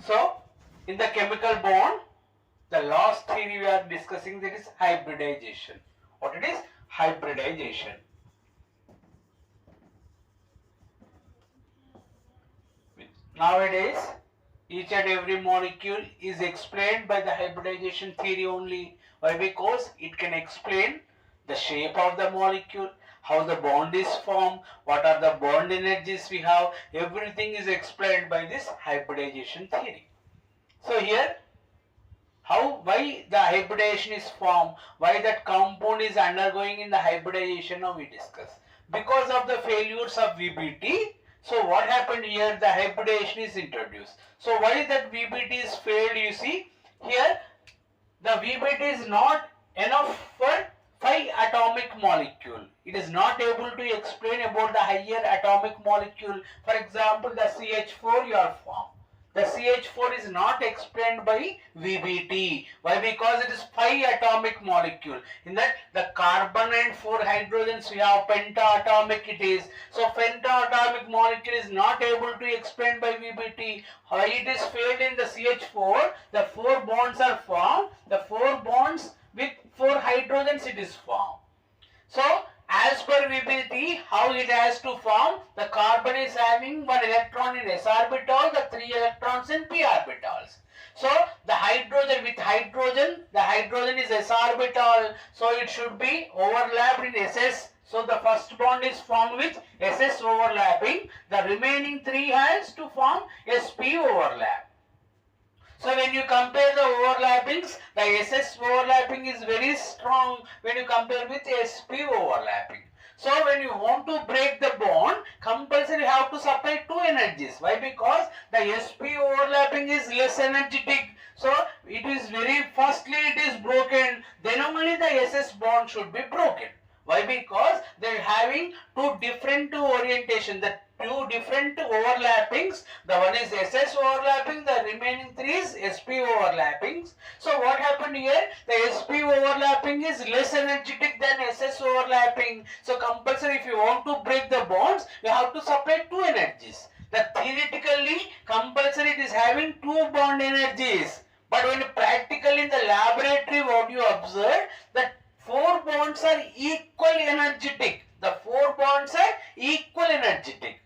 So, in the chemical bond, the last theory we are discussing, that is hybridization. What it is? Hybridization. Nowadays, each and every molecule is explained by the hybridization theory only. Why? Because it can explain the shape of the molecule, how the bond is formed, what are the bond energies we have. Everything is explained by this hybridization theory. So here, why the hybridization is formed, why that compound is undergoing in the hybridization, now we discuss. Because of the failures of VBT, so what happened here, the hybridization is introduced. So why that VBT is failed, you see here, the VBT is not enough for 5 atomic molecule. It is not able to explain about the higher atomic molecule. For example, the CH4 you are formed. The CH4 is not explained by VBT. Why? Because it is 5 atomic molecule. In that, the carbon and 4 hydrogens we have pentaatomic it is. So pentaatomic molecule is not able to explain by VBT. Why it is failed in the CH4? The 4 bonds are formed. The 4 bonds with 4 hydrogens it is formed. So as per VBT, how it has to form? The carbon is having 1 electron in s orbital, the 3 electrons in p orbitals. So the hydrogen with hydrogen, the hydrogen is s orbital, so it should be overlapped in ss. So the first bond is formed with ss overlapping. The remaining 3 has to form sp overlap. So when you compare the overlappings, the SS overlapping is very strong when you compare with SP overlapping. So when you want to break the bond, compulsory you have to supply 2 energies. Why? Because the SP overlapping is less energetic. So it is very firstly it is broken, then only the SS bond should be broken. Why? Because they are having 2 different orientation. The 2 different overlappings. The one is SS overlapping, the remaining 3 is SP overlappings. So what happened here? The SP overlapping is less energetic than SS overlapping. So compulsory if you want to break the bonds, you have to supply 2 energies. That theoretically compulsory it is having 2 bond energies. But when practically in the laboratory what you observe, that 4 bonds are equal energetic. The 4 bonds are equal energetic.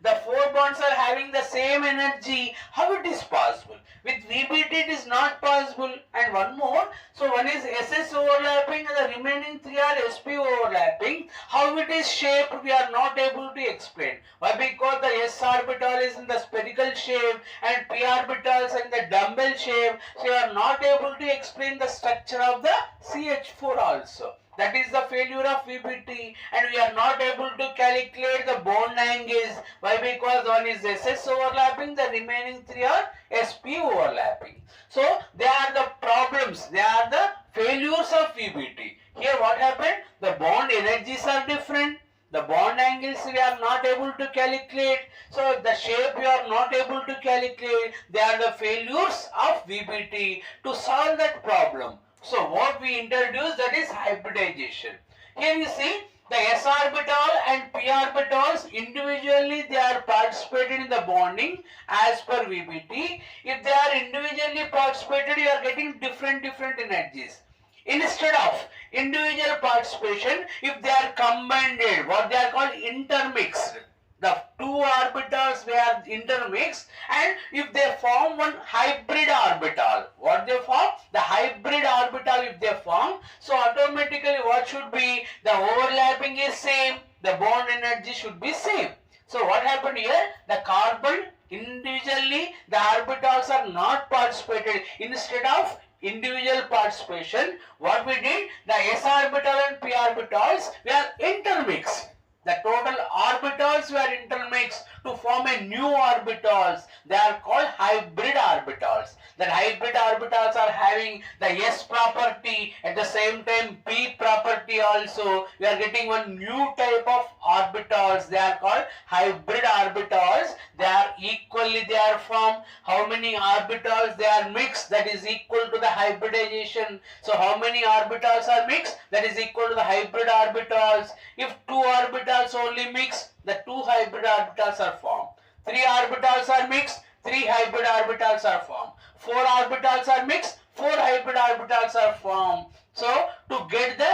The 4 bonds are having the same energy. How it is possible? With VBT it is not possible. And one more. So one is SS overlapping and the remaining 3 are SP overlapping. How it is shaped we are not able to explain. Why? Because the S orbital is in the spherical shape and P orbitals are in the dumbbell shape. So you are not able to explain the structure of the CH4 also. That is the failure of VBT, and we are not able to calculate the bond angles. Why? Because one is SS overlapping, the remaining 3 are SP overlapping. So they are the problems, they are the failures of VBT. Here what happened? The bond energies are different. The bond angles we are not able to calculate. So the shape we are not able to calculate. They are the failures of VBT. To solve that problem, so what we introduce, that is hybridization. Here you see the s orbital and p orbitals individually they are participated in the bonding as per VBT. If they are individually participated, you are getting different energies. Instead of individual participation, if they are combined, what they are called intermixed. The 2 orbitals they are intermixed, and if they form one hybrid orbital, what they form? The hybrid orbital if they form, so automatically what should be? The overlapping is same, the bond energy should be same. So what happened here? The carbon individually the orbitals are not participated. Instead of individual participation, what we did? The s orbital and p orbitals we are intermixed. The total orbitals were intermixed to form a new orbitals. They are called hybrid orbitals. The hybrid orbitals are having the S property, at the same time P property also. We are getting one new type of orbitals. They are called hybrid orbitals. They are equally they are formed. How many orbitals they are mixed? That is equal to the hybridization. So how many orbitals are mixed? That is equal to the hybrid orbitals. If 2 orbitals only mix, the 2 hybrid orbitals are formed. 3 orbitals are mixed, 3 hybrid orbitals are formed. 4 orbitals are mixed, 4 hybrid orbitals are formed. So to get the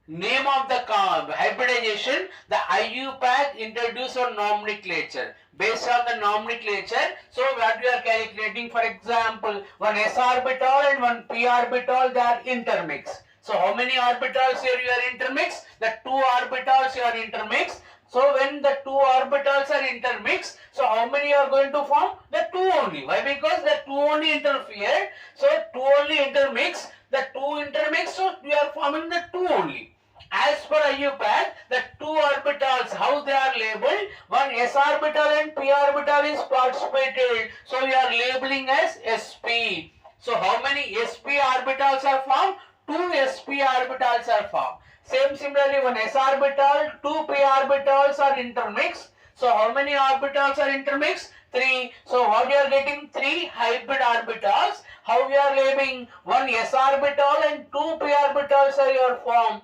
name of the hybridization, the IUPAC introduced a nomenclature. Based on the nomenclature, so what we are calculating, for example, one s orbital and one p orbital, they are intermixed. So how many orbitals here you are intermixed? The 2 orbitals you are intermixed. So when the 2 orbitals are intermixed, so how many are going to form? The 2 only. Why? Because the 2 only interfered. So 2 only intermix. The 2 intermix, so we are forming the 2 only. As per IUPAC, the 2 orbitals, how they are labeled? One s orbital and p orbital is participated. So we are labeling as sp. So how many sp orbitals are formed? 2 sp orbitals are formed. Similarly, one s orbital, 2 p orbitals are intermixed. So how many orbitals are intermixed? 3. So what we are getting? 3 hybrid orbitals. How we are labeling? One s orbital and 2 p orbitals are your form.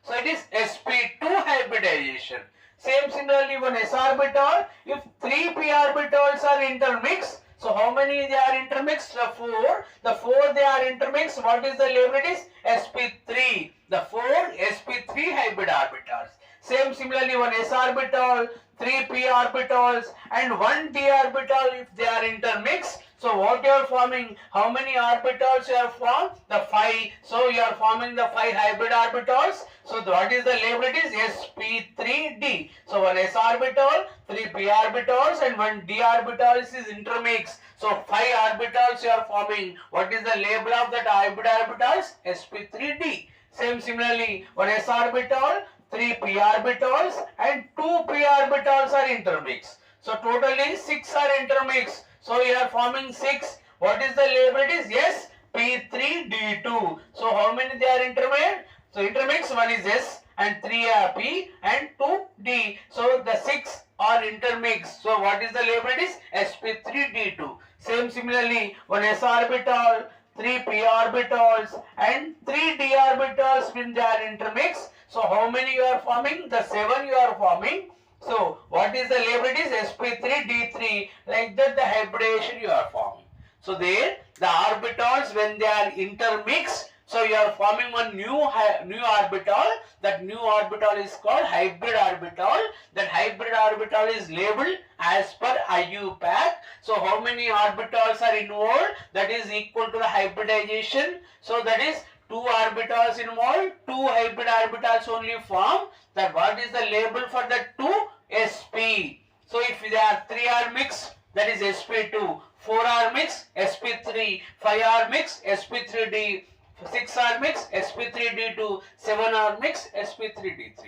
So it is sp2 hybridization. Similarly, one s orbital, if 3 p orbitals are intermixed, so how many they are intermixed? The 4. The 4 they are intermixed. What is the label? It is sp3. The 4 sp3 hybrid orbitals. Similarly, one s orbital, 3 p orbitals and 1 d orbital, if they are intermixed. So what you are forming? How many orbitals you are formed? The 5. So you are forming the 5 hybrid orbitals. So what is the label? It is sp3d. So one s orbital, 3 p orbitals and 1 d orbital is intermixed. So 5 orbitals you are forming. What is the label of that hybrid orbitals? sp3d. Similarly, one s orbital, 3 p orbitals and 2 p orbitals are intermixed. So totally 6 are intermixed. So you are forming 6. What is the label? It is p3d2. So how many they are intermixed? So intermixed, one is s and 3 are p and 2 d. So the 6 are intermixed. So what is the label? It is sp3d2. Similarly, one s orbital, 3 p orbitals and 3 d orbitals when they are intermixed. So how many you are forming? The 7 you are forming. So what is the label? It is sp3d3. Like that the hybridization you are forming. So there the orbitals when they are intermixed, so you are forming one new orbital. That new orbital is called hybrid orbital. That hybrid orbital is labeled as per IUPAC. So how many orbitals are involved? That is equal to the hybridization. So that is 2 orbitals involved, 2 hybrid orbitals only form. That what is the label for the 2? sp. So if there are 3 are mixed, that is sp2, 4 are mixed, sp3, 5 are mixed, sp3d, 6 are mixed, sp3d2, 7 are mixed, sp3d3.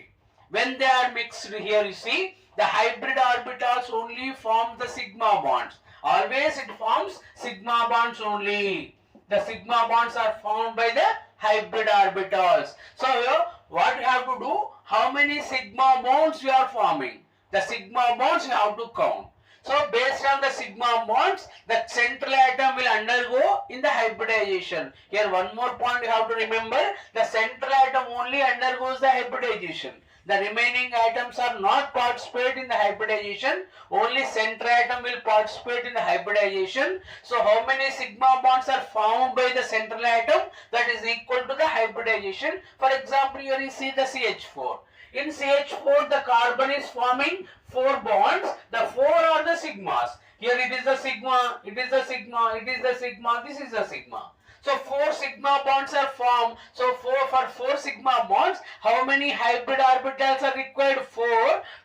When they are mixed, here you see the hybrid orbitals only form the sigma bonds. Always it forms sigma bonds only. The sigma bonds are formed by the hybrid orbitals. So what you have to do? How many sigma bonds you are forming? The sigma bonds you have to count. So based on the sigma bonds, the central atom will undergo in the hybridization. Here one more point you have to remember. The central atom only undergoes the hybridization. The remaining atoms are not participate in the hybridization. Only central atom will participate in the hybridization. So how many sigma bonds are formed by the central atom? That is equal to the hybridization. For example, here you see the CH4. In CH4, the carbon is forming 4 bonds. The 4 are the sigmas. Here it is the sigma, it is the sigma, it is the sigma, this is the sigma. So 4 sigma bonds are formed. So for 4 sigma bonds, how many hybrid orbitals are required? 4.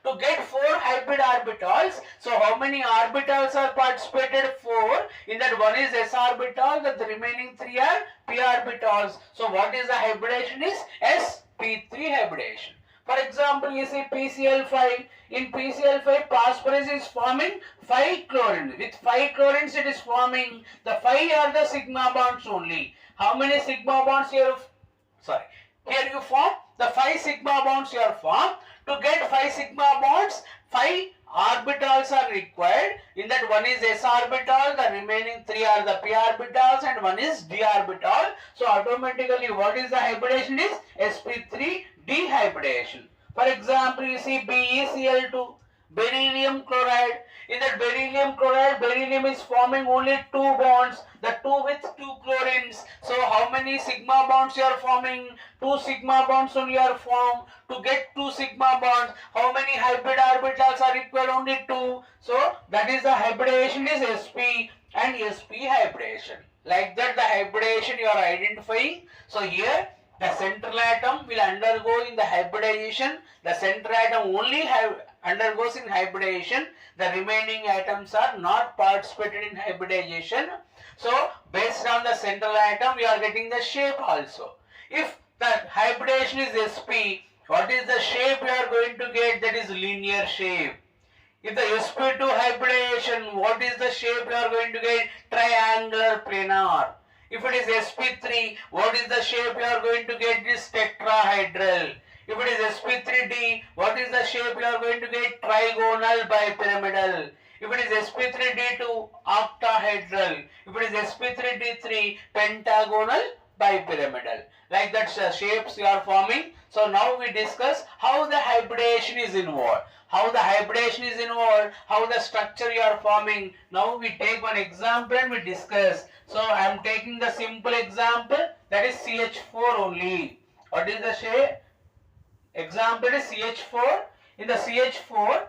To get 4 hybrid orbitals, so how many orbitals are participated? 4. In that one is s orbital, the remaining 3 are p orbitals. So what is the hybridization? Is sp3 hybridization. For example, you see PCl5. In PCl5, phosphorus is forming 5 chlorines. With 5 chlorines, it is forming the 5 are the sigma bonds only. How many sigma bonds here? Sorry. Here you form the 5 sigma bonds you are formed. To get 5 sigma bonds, 5 orbitals are required. In that one is s orbital, the remaining 3 are the p orbitals and one is d orbital. So automatically what is the hybridization? Is sp3 dehybridization. For example, you see BeCl2. Beryllium chloride. In that beryllium chloride, beryllium is forming only 2 bonds, the 2 with 2 chlorines. So how many sigma bonds you are forming? 2 sigma bonds only are formed. To get 2 sigma bonds, how many hybrid orbitals are required? Only 2. So that is the hybridization is sp and sp hybridization. Like that the hybridization you are identifying. So here the central atom will undergo in the hybridization. The central atom only undergoes in hybridization. The remaining atoms are not participated in hybridization. So based on the central atom we are getting the shape also. If the hybridization is sp, what is the shape we are going to get? That is linear shape. If the sp2 hybridization, what is the shape we are going to get? Triangular planar. If it is sp3, what is the shape we are going to get? This tetrahedral. If it is sp3d, what is the shape we are going to get? Trigonal bipyramidal. If it is sp3d2, octahedral. If it is sp3d3, pentagonal bipyramidal. Like that shapes you are forming. So now we discuss how the hybridization is involved. How the hybridization is involved, how the structure you are forming. Now we take one example and we discuss. So I am taking the simple example, that is CH4 only. What is the shape? Example is CH4. In the CH4,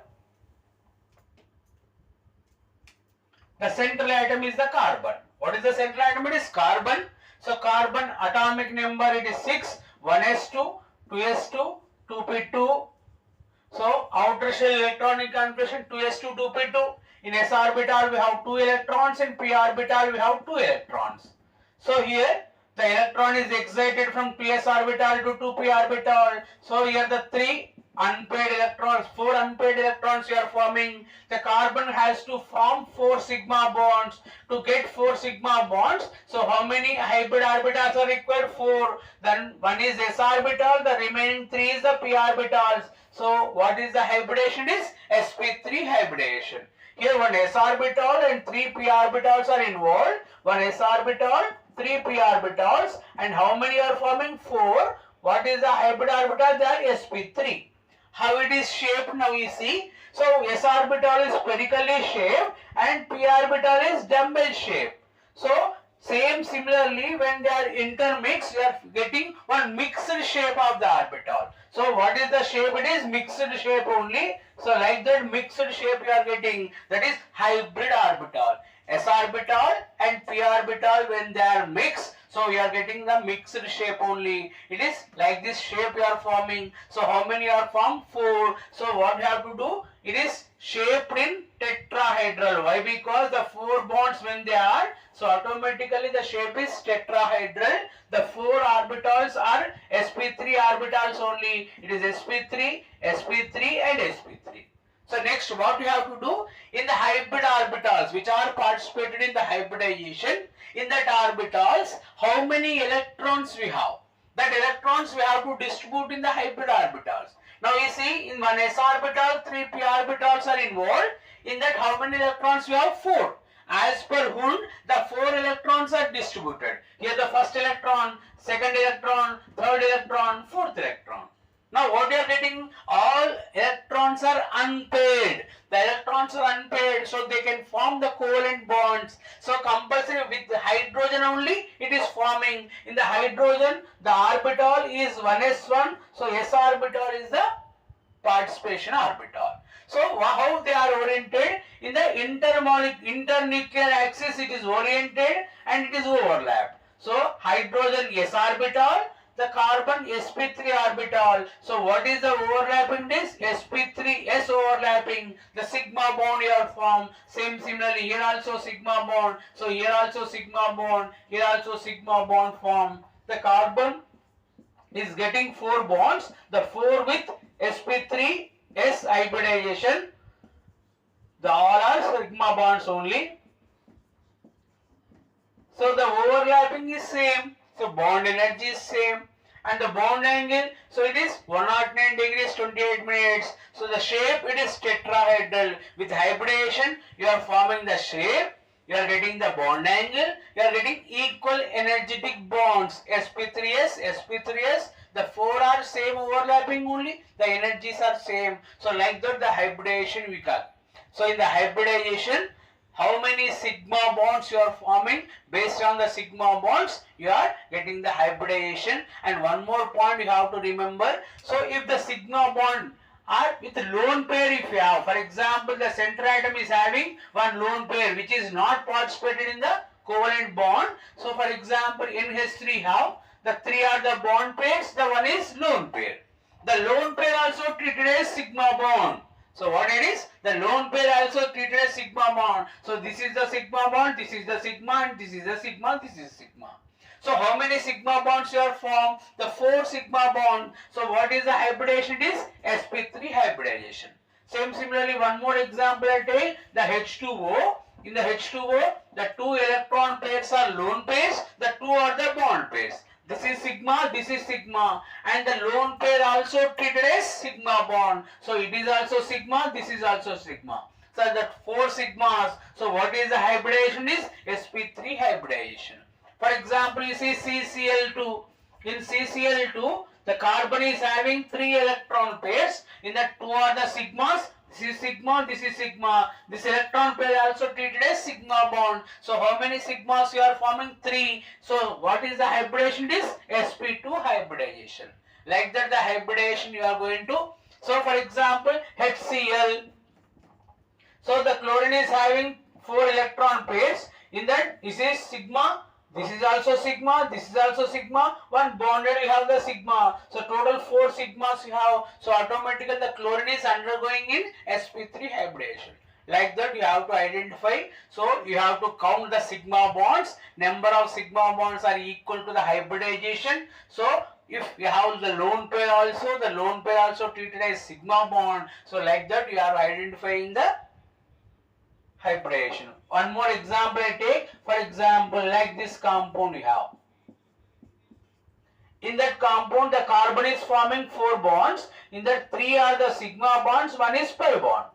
the central atom is the carbon. What is the central atom? It is carbon. So carbon atomic number it is 6, 1s2, 2s2, 2p2. So outer shell electronic configuration 2s2, 2p2. In s orbital we have 2 electrons, in p orbital we have 2 electrons. So here the electron is excited from 2s orbital to 2p orbital. So here the 3 unpaired electrons, 4 unpaired electrons you are forming. The carbon has to form 4 sigma bonds. To get 4 sigma bonds, so how many hybrid orbitals are required? 4. Then one is s orbital, the remaining 3 is the p orbitals. So what is the hybridization? Is sp3 hybridization. Here one s orbital and 3 p orbitals are involved. One s orbital, 3 p orbitals, and how many are forming? 4. What is the hybrid orbital? They are sp3. How it is shaped now you see. So s orbital is spherically shaped and p orbital is dumbbell shaped. So similarly when they are intermixed, you are getting one mixed shape of the orbital. So what is the shape? It is mixed shape only. So like that mixed shape you are getting, that is hybrid orbital. S orbital and p orbital when they are mixed, so you are getting the mixed shape only. It is like this shape you are forming. So how many are formed? 4. So what you have to do? It is shaped in tetrahedral. Why? Because the 4 bonds when they are, so automatically the shape is tetrahedral. The 4 orbitals are sp3 orbitals only. It is sp3, sp3 and sp3. So next what you have to do? In the hybrid orbitals which are participated in the hybridization, in that orbitals how many electrons we have? That electrons we have to distribute in the hybrid orbitals. Now you see in one s orbital 3 p orbitals are involved. In that how many electrons we have? 4. As per Hund, the 4 electrons are distributed. Here the first electron, second electron, third electron, fourth electron. Now what you are getting? All electrons are unpaired. The electrons are unpaired, so they can form the covalent bonds. So compulsory with the hydrogen only it is forming. In the hydrogen the orbital is 1s1, so s orbital is the participation orbital. So how they are oriented? In the internuclear axis it is oriented and it is overlapped. So hydrogen s orbital, the carbon sp3 orbital. So what is the overlapping? This sp3 s overlapping, the sigma bond here formed. Similarly here also sigma bond. So here also sigma bond, here also sigma bond formed. The carbon is getting 4 bonds, the 4 with sp3 s hybridization. The all are sigma bonds only. So the overlapping is same. So bond energy is same and the bond angle, so it is 109 degrees 28 minutes. So the shape it is tetrahedral. With hybridization you are forming the shape, you are getting the bond angle, you are getting equal energetic bonds sp3s, sp3s, The four are same overlapping only. The energies are same. So like that the hybridization we call. So in the hybridization, how many sigma bonds you are forming, based on the sigma bonds you are getting the hybridization. And one more point you have to remember. So if the sigma bond are with lone pair, if you have, for example, the center atom is having one lone pair which is not participated in the covalent bond. So for example, in H3 have the three are the bond pairs, the one is lone pair. The lone pair also treated as sigma bond. So what it is? The lone pair also treated as sigma bond. So this is the sigma bond, this is the sigma, and this is the sigma, this is sigma. So how many sigma bonds you are formed? The 4 sigma bond. So what is the hybridization? It is sp3 hybridization. Similarly, one more example I take, the H2O. In the H2O, the 2 electron pairs are lone pairs, the 2 are the bond pairs. This is sigma, and the lone pair also treated as sigma bond. So it is also sigma, this is also sigma. So that 4 sigmas. So what is the hybridization? Is sp3 hybridization. For example, you see CCl2. In CCl2, the carbon is having 3 electron pairs. In that 2 are the sigmas. This is sigma, this is sigma. This electron pair also treated as sigma bond. So how many sigmas you are forming? 3. So what is the hybridization? It is sp2 hybridization. Like that the hybridization you are going to. So for example, HCl. So the chlorine is having 4 electron pairs. In that, this is sigma. This is also sigma, this is also sigma. One bonded you have the sigma. So total 4 sigmas you have. So automatically the chlorine is undergoing in sp3 hybridization. Like that you have to identify. So you have to count the sigma bonds. Number of sigma bonds are equal to the hybridization. So if you have the lone pair also, the lone pair also treated as sigma bond. So like that you are identifying the hybridization. One more example I take. For example, like this compound you have. In that compound, the carbon is forming 4 bonds. In that 3 are the sigma bonds, 1 is pi bond.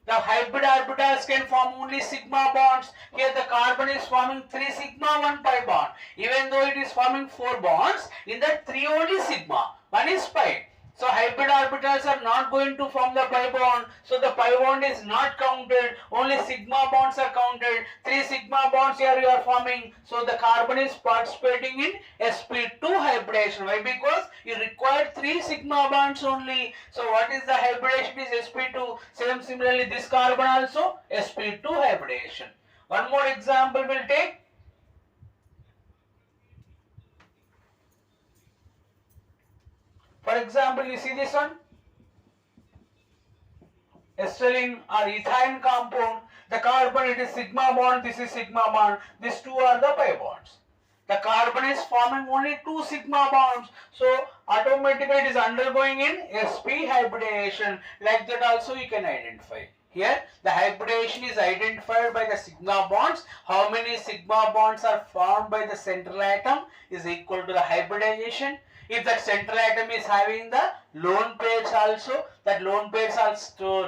The hybrid orbitals can form only sigma bonds. Here the carbon is forming 3 sigma, 1 pi bond. Even though it is forming 4 bonds, in that 3 only sigma, 1 is pi. So hybrid orbitals are not going to form the pi bond. So the pi bond is not counted. Only sigma bonds are counted. 3 sigma bonds here you are forming. So the carbon is participating in sp2 hybridization. Why? Because you require 3 sigma bonds only. So what is the hybridization? Is sp2. Similarly, this carbon also sp2 hybridization. One more example we'll take. For example, you see this one, acetylene or ethane compound. The carbon, it is sigma bond, this is sigma bond. These 2 are the pi bonds. The carbon is forming only 2 sigma bonds. So automatically it is undergoing in sp hybridization. Like that also you can identify. Here the hybridization is identified by the sigma bonds. How many sigma bonds are formed by the central atom is equal to the hybridization. If that central atom is having the lone pairs also, that lone pairs are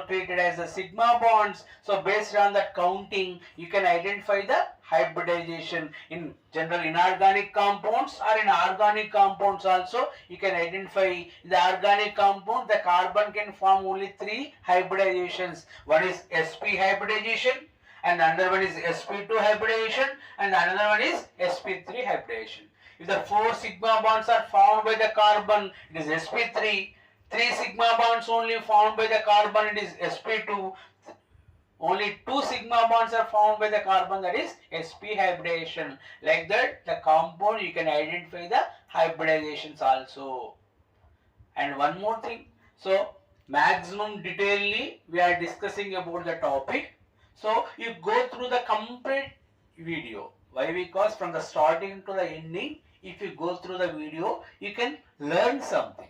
treated as the sigma bonds. So based on that counting, you can identify the hybridization. In general inorganic compounds or in organic compounds also, you can identify the organic compound. The carbon can form only 3 hybridizations. One is sp hybridization, and another one is sp2 hybridization, and another one is sp3 hybridization. If the 4 sigma bonds are formed by the carbon, it is sp3. 3 sigma bonds only formed by the carbon, it is sp2. Only 2 sigma bonds are formed by the carbon, that is sp hybridization. Like that, the compound you can identify the hybridizations also. And one more thing. So, maximum detailedly we are discussing about the topic. So, you go through the complete video. Why? Because from the starting to the ending, if you go through the video, you can learn something.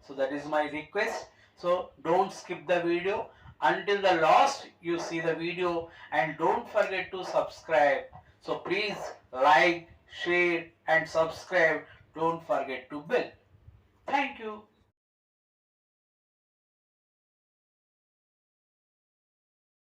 So that is my request. So don't skip the video until the last. You see the video, and don't forget to subscribe. So please like, share and subscribe. Don't forget to bell. Thank you.